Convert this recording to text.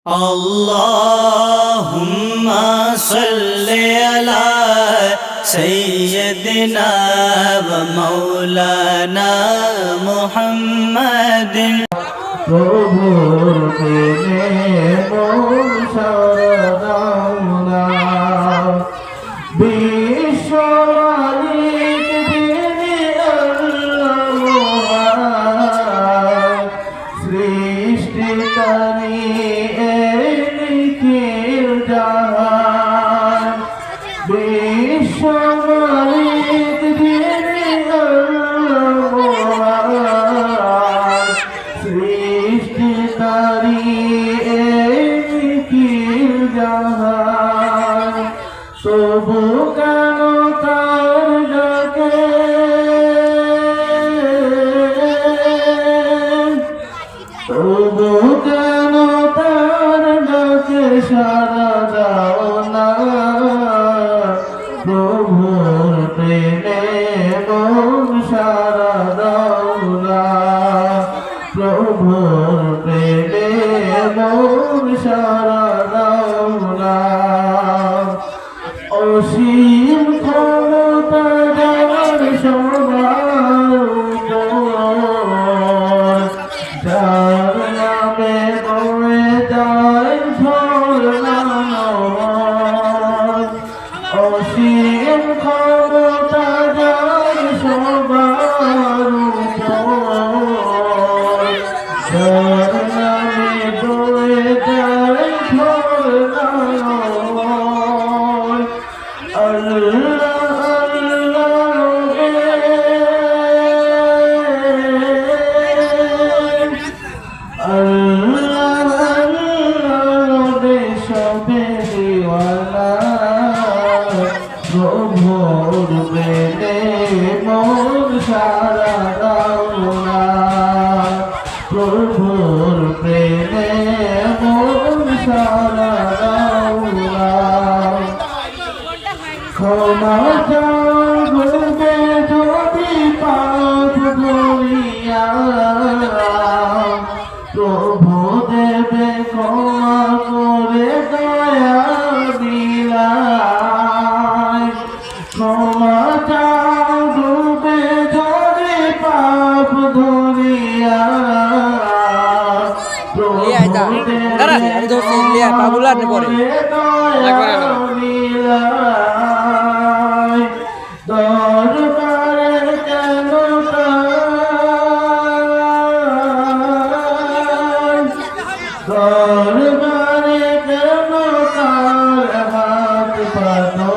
Allahumma salli ala sayyidina wa maulana Muhammadin. প্রভুর প্রেমে মন সারদাওনা বিশ্ব মালিক যিনি আল্লাহ সৃষ্টি তারি নিখিল জাহান বিশ্ব মালিক যিনি আল্লাহ সৃষ্টি তারি নিখিল জাহান তবু কেন তার ডাকে তবু কেন তার ডাকে সারা দাও না প্রভুর প্রেমে মন সারা দাও না প্রভুর প্রেমে মন সারা দাও না অসীম ক্ষমতা যার সবার উপর যার নামে বয়ে যায় ঝরনা নয় অসীম ক্ষমতা যার সবার উপর যার নামে বয়ে যায় ঝরনা নয় আল্লাহ সবে দিওয়ানা প্রভুর প্রেমে মন সারা দাও না প্রভুর প্রেমে মন সারা দাও না ক্ষমা চাইবে যদি পাপ করিয়া প্রভু দেবে ক্ষমা করে দয়া দিলায় ক্ষমা চাইবে যদি পাপ ধরিয়া প্রভু দেবে ক্ষমা করে দয়া দিলায় দরবারে কেন দরবারে কেন তার হাত পাতো